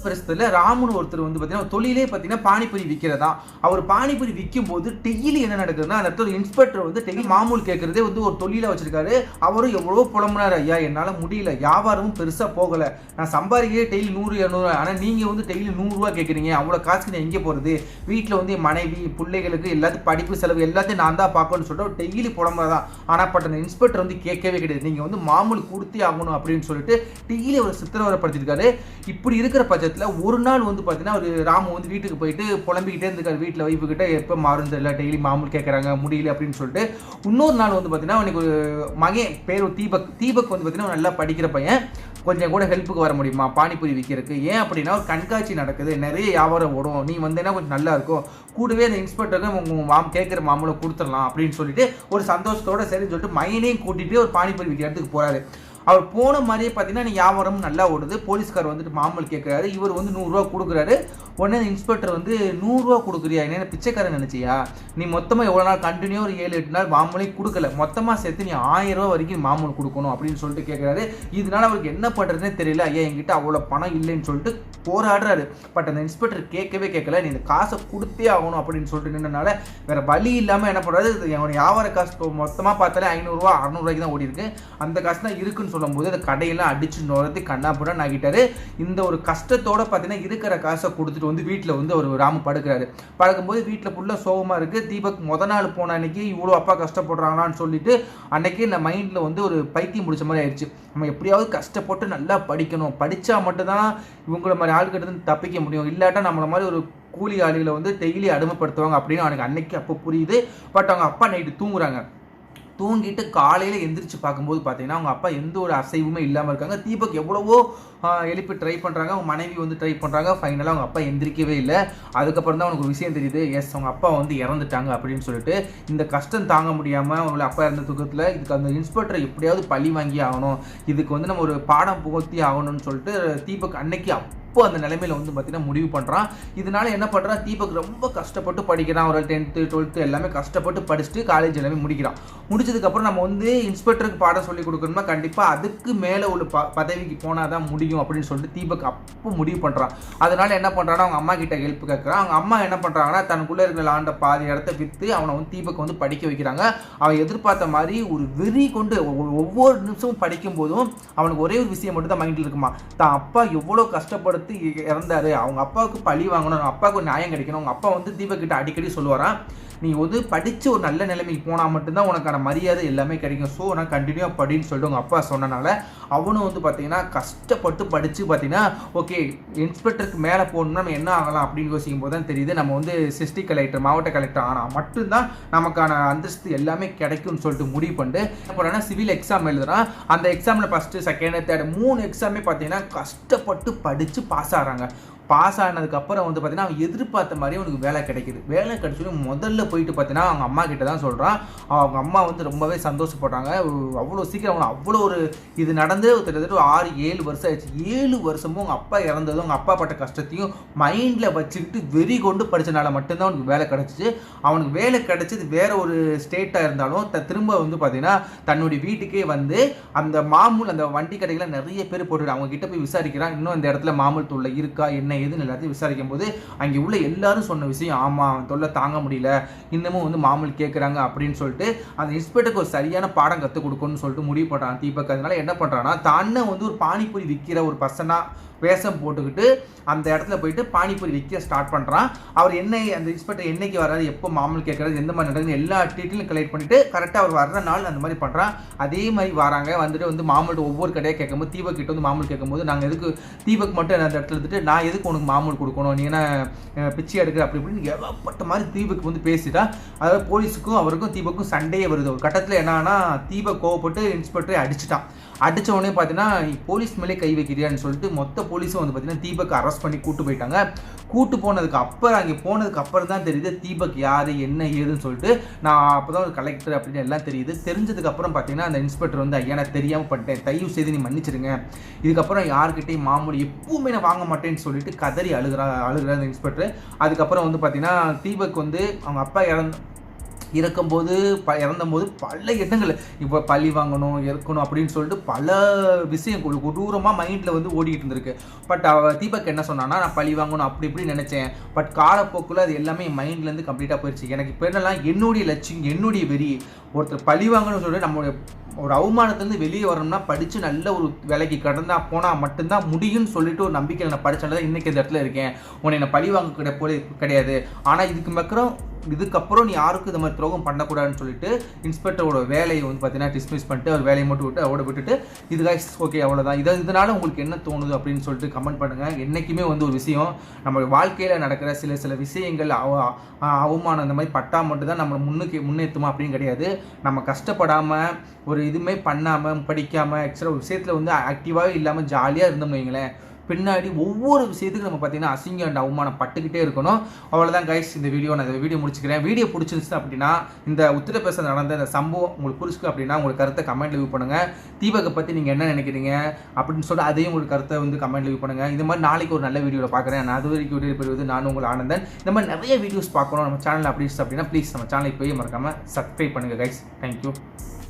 பிரஸ்தல ராமுன்னு ஒருத்தர் வந்து பார்த்தீங்கன்னா தொழிலே பார்த்தீங்கன்னா பானிபூரி விற்கிறதா. அவர் பானிபூரி விற்கும்போது டெய்லி என்ன நடக்குதுன்னா, அந்த இடத்துல இன்ஸ்பெக்டர் வந்து டெய்லி மாமூல் கேட்கறதே வந்து ஒரு தொழிலா வச்சிருக்காரு. அவரும் எவ்வளோ புலம்புனாரு, ஐயா என்னால் முடியல, வியாபாரமும் பெருசாக போகலை, நான் சம்பாதிக்கவே டெய்லி 100 200, ஆனால் நீங்கள் வந்து டெய்லி 100 ரூபா கேட்குறீங்க, அவ்வளோ காசுக்கு நான் எங்கே போகிறது, வீட்டில் வந்து என் மனைவி பிள்ளைகளுக்கு எல்லாத்தையும் படிப்பு செலவு எல்லாத்தையும் நான் தான் பார்க்கணும்னு சொல்லிட்டு டெய்லி புலம்புறதான். ஆனால் பட் அந்த இன்ஸ்பெக்டர் வந்து கேட்கவே கிடையாது, நீங்கள் வந்து மாமூல் கொடுத்தே ஆகணும் அப்படின்னு சொல்லிட்டு டெய்லி ஒரு சித்திரவரைப்படுத்திருக்காரு. இப்படி இருக்கிற பட்சத்தில் ஒரு நாள் வந்து பார்த்தீங்கன்னா ஒரு ராமு வந்து வீட்டுக்கு போயிட்டு புலம்பிக்கிட்டே இருந்திருக்காரு வீட்டில் வைஃபு கிட்ட, எப்போ மாறும் தெரியல, டெய்லி மாமூல் கேட்குறாங்க முடியல அப்படின்னு சொல்லிட்டு. இன்னொரு நாள் வந்து பார்த்தீங்கன்னா அவனுக்கு ஒரு மகன் பேர் தீபக் வந்து பார்த்தீங்கன்னா நல்லா படிக்கிற பையன், கொஞ்சம் கூட ஹெல்ப்புக்கு வர முடியுமா பானிபூரி விற்கிறதுக்கு, ஏன் அப்படின்னா ஒரு கண்காட்சி நடக்குது, நிறைய வியாபாரம் ஓடும், நீ வந்தேன்னா கொஞ்சம் நல்லா இருக்கும், கூடவே அந்த இன்ஸ்பெக்டருக்கு உங்கள் கேட்குற மாமூலை கொடுத்துடலாம் அப்படின்னு சொல்லிட்டு ஒரு சந்தோஷத்தோட சரின்னு சொல்லிட்டு மைனையும் கூட்டிகிட்டு ஒரு பானிபூரி விற்கிற இடத்துக்கு போகிறாரு. அவர் போன மாதிரியே பார்த்தீங்கன்னா நீ வியாபாரம் நல்லா ஓடுது, போலீஸ்கார் வந்துட்டு மாமூல் கேட்குறாரு, இவர் வந்து 100 ரூபா கொடுக்குறாரு. உடனே இன்ஸ்பெக்டர் வந்து 100 ரூபா கொடுக்குறியா, என்ன பிச்சைக்காரன் நினச்சியா, நீ மொத்தமாக எவ்வளோ நாள் கண்டினியூ ஒரு 7-8 நாள் மாமூலே கொடுக்கல, மொத்தமாக சேர்த்து நீ 1000 ரூபா வரைக்கும் மாமூல் கொடுக்கணும் அப்படின்னு சொல்லிட்டு கேட்குறாரு. இதனால அவருக்கு என்ன பண்ணுறதுனே தெரியல, ஐயா என்கிட்ட அவ்வளோ பணம் இல்லைன்னு சொல்லிட்டு போராடுறாரு. பட் அந்த இன்ஸ்பெக்டர் கேட்கல, நீ இந்த காசை கொடுத்தே ஆகணும் அப்படின்னு சொல்லிட்டு நின்றனால வேற வழி இல்லாமல் என்ன பண்ணுறாரு, என்னோட வியாபார காசு மொத்தமாக பார்த்தாலே 500 ரூபா 600 ரூபாய்க்கு தான் ஓடி இருக்கு, அந்த காசு தான் இருக்குன்னு சொல்லும்போது அந்த கடையெல்லாம் அடிச்சு நுரத்தி கண்ணாப்புடன் ஆகிட்டாரு. இந்த ஒரு கஷ்டத்தோட பார்த்தீங்கன்னா இருக்கிற காசை கொடுத்துட்டு வந்து வீட்டில் வந்து ஒரு ராமு படுக்கிறாரு. படுக்கும்போது வீட்டில் ஃபுல்லாக சோகமாக இருக்குது. தீபக் நாள் போன அன்னைக்கு இவ்வளோ அப்பா கஷ்டப்படுறாங்களான்னு சொல்லிட்டு அன்னைக்கு இந்த மைண்டில் வந்து ஒரு பைத்தியம் முடிச்ச மாதிரி ஆயிடுச்சு. நம்ம எப்படியாவது கஷ்டப்பட்டு நல்லா படிக்கணும், படித்தா மட்டும்தான் இவங்கள மாதிரி ஆளுக்கிட்ட இருந்து தப்பிக்க முடியும், இல்லாட்டா நம்மள மாதிரி ஒரு கூலி ஆளுகளை வந்து டெய்லி அடிமைப்படுத்துவாங்க அப்படின்னு அவனுக்கு அன்னைக்கு அப்போ புரியுது. பட் அவங்க அப்பா நைட்டு தூங்குறாங்க. தூங்கிட்டு காலையில் எந்திரிச்சு பார்க்கும்போது பார்த்தீங்கன்னா அவங்க அப்பா எந்த ஒரு அசைவுமே இல்லாமல் இருக்காங்க. தீபக் எவ்வளவோ எழுப்பி ட்ரை பண்ணுறாங்க, அவங்க மனைவி வந்து ட்ரை பண்ணுறாங்க, ஃபைனலாக அவங்க அப்பா எந்திரிக்கவே இல்லை. அதுக்கப்புறம் தான் அவனுக்கு ஒரு விஷயம் தெரியுது, எஸ் அவங்க அப்பா வந்து இறந்துட்டாங்க அப்படின்னு சொல்லிட்டு. இந்த கஷ்டம் தாங்க முடியாமல் அவங்கள அப்பா இறந்த துக்கத்தில் இதுக்கு அந்த இன்ஸ்பெக்டரை எப்படியாவது பழி வாங்கி ஆகணும், இதுக்கு வந்து நம்ம ஒரு பாடம் புகழ்த்தி ஆகணும்னு சொல்லிட்டு தீபக் அன்னைக்கு அப்போ அந்த நிலைமையில வந்து பார்த்தீங்கன்னா முடிவு பண்ணுறான். இதனால என்ன பண்ணுறான், தீபக் ரொம்ப கஷ்டப்பட்டு படிக்கிறான். ஒரு 10th 12th எல்லாமே கஷ்டப்பட்டு படிச்சுட்டு காலேஜ் எல்லாமே முடிக்கிறான். முடிச்சதுக்கப்புறம் நம்ம வந்து இன்ஸ்பெக்டருக்கு பாடம் சொல்லி கொடுக்கணும்னா கண்டிப்பாக அதுக்கு மேலே ஒரு பதவிக்கு போனால் தான் முடியும் அப்படின்னு சொல்லிட்டு தீபக் அப்போ முடிவு பண்ணுறான். அதனால என்ன பண்ணுறான்னா அவங்க அம்மா கிட்ட ஹெல்ப் கேட்குறான். அவங்க அம்மா என்ன பண்ணுறாங்கன்னா தனக்குள்ளே இருக்கிற ஆண்ட பாதி இடத்த விற்று அவனை வந்து தீபக் வந்து படிக்க வைக்கிறாங்க. அவன் எதிர்பார்த்த மாதிரி ஒரு வெறி கொண்டு ஒவ்வொரு நிமிஷமும் படிக்கும் போதும் அவனுக்கு ஒரே ஒரு விஷயம் மட்டும் தான் மைண்டில் இருக்குமா, தான் அப்பா எவ்வளோ கஷ்டப்பட்டு இறந்தாரு, அவங்க அப்பாவுக்கு பழி வாங்கணும், அப்பாவுக்கு நியாயம் கிடைக்கணும். அவங்க அப்பா வந்து தீபக் கிட்ட அடிக்கடி சொல்லுவாராம், நீ வந்து படித்து ஒரு நல்ல நிலைமைக்கு போனால் மட்டும்தான் உனக்கான மரியாதை எல்லாமே கிடைக்கும், ஸோ நான் கண்டினியூவாக படின்னு சொல்லிட்டு அவங்க அப்பா சொன்னனால அவனும் வந்து பார்த்தீங்கன்னா கஷ்டப்பட்டு படித்து பார்த்தீங்கன்னா ஓகே இன்ஸ்பெக்டருக்கு மேலே போகணும்னா நம்ம என்ன ஆகலாம் அப்படின்னு யோசிக்கும் போது தான் தெரியுது, நம்ம வந்து டிஸ்ட்ரிக்ட் கலெக்டர் மாவட்ட கலெக்டர் ஆனால் மட்டும்தான் நமக்கான அந்தஸ்து எல்லாமே கிடைக்கும்னு சொல்லிட்டு முடிவு பண்ணிட்டு என்ன பண்ணுறேன்னா சிவில் எக்ஸாம் எழுதுறான். அந்த எக்ஸாமில் ஃபஸ்ட்டு செகண்ட் தேர்ட் 3 எக்ஸாமே பார்த்தீங்கன்னா கஷ்டப்பட்டு படித்து பாஸ் ஆகிறாங்க. பாஸ் ஆனதுக்கப்புறம் வந்து பார்த்தீங்கன்னா அவன் எதிர்பார்த்த மாதிரி அவனுக்கு வேலை கிடைக்குது. வேலை கிடைச்சோடனே முதல்ல போயிட்டு பார்த்தீங்கன்னா அவங்க அம்மா கிட்ட தான் சொல்கிறான். அவங்க அம்மா வந்து ரொம்பவே சந்தோஷப்படுறாங்க. அவ்வளோ சீக்கிரம் அவங்க அவ்வளோ ஒரு இது நடந்து கிட்டத்தட்ட 6-7 வருஷம் ஆயிடுச்சு. 7 வருஷமும் அவங்க அப்பா இறந்ததும் அவங்க அப்பா பட்ட கஷ்டத்தையும் மைண்டில் வச்சுக்கிட்டு வெறி கொண்டு படித்தனால மட்டும்தான் அவனுக்கு வேலை கிடச்சிச்சு. அவனுக்கு வேலை கிடைச்சது வேற ஒரு ஸ்டேட்டாக இருந்தாலும் திரும்ப வந்து பார்த்தீங்கன்னா தன்னுடைய வீட்டுக்கே வந்து அந்த மாமூல் அந்த வண்டி கடைகளை நிறைய பேர் போட்டுட்டு அவங்க கிட்ட போய் விசாரிக்கிறான், இன்னும் இந்த இடத்துல மாமூல் தொல்லை இருக்கா என்ன ஏதுன்னு எல்லாத்தையும் விசாரிக்கும் போது அங்கே உள்ள எல்லாரும் சொன்ன விஷயம், ஆமாம் தொல்லை தாங்க முடியல, இன்னமும் வந்து மாமூல் கேட்குறாங்க அப்படின்னு சொல்லிட்டு அந்த இன்ஸ்பெக்டருக்கு ஒரு சரியான பாடம் கற்றுக் கொடுக்கணும்னு சொல்லிட்டு முடிவு பண்ணுறான் தீபக். அதனால என்ன பண்ணுறான்னா தானே வந்து ஒரு பானிபூரி விற்கிற ஒரு பர்சனாக வேஷம் போட்டுக்கிட்டு அந்த இடத்துல போயிட்டு பானிபூரி விற்க ஸ்டார்ட் பண்ணுறான். அவர் அந்த இன்ஸ்பெக்டர் என்னைக்கு வராது, எப்போ மாமூல் கேட்கறது, எந்த மாதிரி நடக்குது எல்லா டீட்டெயிலும் கலெக்ட் பண்ணிட்டு கரெக்டாக அவர் வர்ற நாள் அந்த மாதிரி பண்ணுறான். அதே மாதிரி வராங்க, வந்துட்டு வந்து மாமூல் ஒவ்வொரு கடையாக கேட்கும்போது தீபக் கிட்ட வந்து மாமூல் கேட்கும்போது நாங்கள் எதுக்கு தீபக் மட்டும் அந்த இடத்துல இருந்துட்டு நான் எதுக்கு உனக்கு மாமூல் கொடுக்கணும், நீ என்ன பிச்சை எடுக்கிற அப்படி இப்படின்னு ஏகப்பட்ட மாதிரி தீபக் வந்து பேசிட்டா. அதாவது போலீஸுக்கும் அவருக்கும் தீபக்கும் சண்டையே வருது. ஒரு கட்டத்தில் என்னன்னா தீபக் கோவப்பட்டு இன்ஸ்பெக்டரை அடிச்சிட்டான். அடித்த உடனே பார்த்தீங்கன்னா போலீஸ் மேலே கை வைக்கிறியான்னு சொல்லிட்டு மொத்த போலீஸும் வந்து பார்த்தீங்கன்னா தீபக் அரெஸ்ட் பண்ணி கூட்டு போயிட்டாங்க. கூட்டு போனதுக்கு அப்புறம் அங்கே போனதுக்கு அப்புறம் தான் தெரியுது தீபக் யார் என்ன ஏதுன்னு சொல்லிட்டு. நான் அப்போ தான் ஒரு கலெக்டர் அப்படின்னு எல்லாம் தெரியுது. தெரிஞ்சதுக்கு அப்புறம் பார்த்தீங்கன்னா அந்த இன்ஸ்பெக்டர் வந்து ஐயா நான் தெரியாமல் பண்ணிட்டேன், தயவு செய்து நீ மன்னிச்சிருங்க, இதுக்கப்புறம் யார்கிட்டையும் மாமூல் எப்பவுமே நான் வாங்க மாட்டேன்னு சொல்லிட்டு கதறி அழுகிற அந்த இன்ஸ்பெக்டர். அதுக்கப்புறம் வந்து பார்த்தீங்கன்னா தீபக் வந்து அவங்க அப்பா இறக்கும்போது இறந்தபோது பல இடங்கள் இப்போ பழி வாங்கணும் இறக்கணும் அப்படின்னு சொல்லிட்டு பல விஷயம் கொடூரமாக மைண்டில் வந்து ஓடிக்கிட்டு இருந்திருக்கு. பட் தீபக் என்ன சொன்னான்னா, நான் பழி வாங்கணும் அப்படி இப்படி நினச்சேன். பட் காலப்போக்கில் அது எல்லாமே என் மைண்ட்லேருந்து கம்ப்ளீட்டாக போயிடுச்சு. எனக்கு இப்போ என்னெல்லாம் என்னுடைய லட்சியம் என்னுடைய வெறி. ஒருத்தர் பழி வாங்கணும்னு சொல்லிட்டு நம்மளுடைய ஒரு அவமானத்துலேருந்து வெளியே வரணும்னா படித்து நல்ல ஒரு வேலைக்கு கடந்தா போனால் மட்டும்தான் முடியும்னு சொல்லிட்டு ஒரு நம்பிக்கையில் நான் படித்தால இன்றைக்கி இந்த இடத்துல இருக்கேன். உன்னை என்னை பழி வாங்க கிடையாது. ஆனால் இதுக்கப்புறம் நீ யாருக்கும் இந்த மாதிரி துரோகம் பண்ணக்கூடாதுன்னு சொல்லிட்டு இன்ஸ்பெக்டரோட வேலையை வந்து பார்த்தீங்கன்னா டிஸ்மிஸ் பண்ணிட்டு அவர் வேலையை மட்டும் விட்டுட்டு இது கைஸ் ஓகே அவ்வளோதான். இதனால உங்களுக்கு என்ன தோணுது அப்படின்னு சொல்லிட்டு கமெண்ட் பண்ணுங்கள். என்றைக்குமே வந்து ஒரு விஷயம் நம்ம வாழ்க்கையில் நடக்கிற சில விஷயங்கள் அவமானம் இந்த மாதிரி பட்டா மட்டும்தான் நம்ம முன்னேற்றுமா அப்படின்னு கிடையாது. நம்ம கஷ்டப்படாமல் ஒரு இதுவுமே பண்ணாமல் படிக்காமல் எக்ஸ்ட்ரா ஒரு விஷயத்தில் வந்து ஆக்டிவாகவே இல்லாமல் ஜாலியாக இருந்தோம்னு வைங்களேன், பின்னாடி ஒவ்வொரு விஷயத்துக்கும் நம்ம பார்த்தீங்கன்னா அசிங்கம் அண்ட் அவமானம் பட்டுக்கிட்டே இருக்கணும். அவ்வளோதான் கைஸ், இந்த வீடியோ நான் இந்த வீடியோ முடிச்சுக்கிறேன். வீடியோ பிடிச்சிருந்துச்சு அப்படின்னா இந்த உத்தரப்பிரதேசத்தில் நடந்த இந்த சம்பவம் உங்களுக்கு பிடிச்சிருக்கு அப்படின்னா உங்களுக்கு கருத்தை கமெண்ட் லீவ் பண்ணுங்கள். தீபகை பற்றி நீங்கள் என்ன நினைக்கிறீங்க அப்படின்னு சொல்லிட்டு அதையும் உங்களுக்கு கருத்தை வந்து கமெண்ட் லீவ் பண்ணுங்கள். இந்த மாதிரி நாளைக்கு ஒரு நல்ல வீடியோவில் பார்க்குறேன். நான் அது வரைக்கும் வீடியோ பெறுவது நான் உங்கள் ஆனந்தன். இந்த மாதிரி நிறைய வீடியோஸ் பார்க்கணும் நம்ம சேனல் அப்படின்னா ப்ளீஸ் நம்ம சேனலை போய் மறக்காமல் சப்ஸ்கிரைப் பண்ணுங்கள் கைஸ். தேங்க்யூ.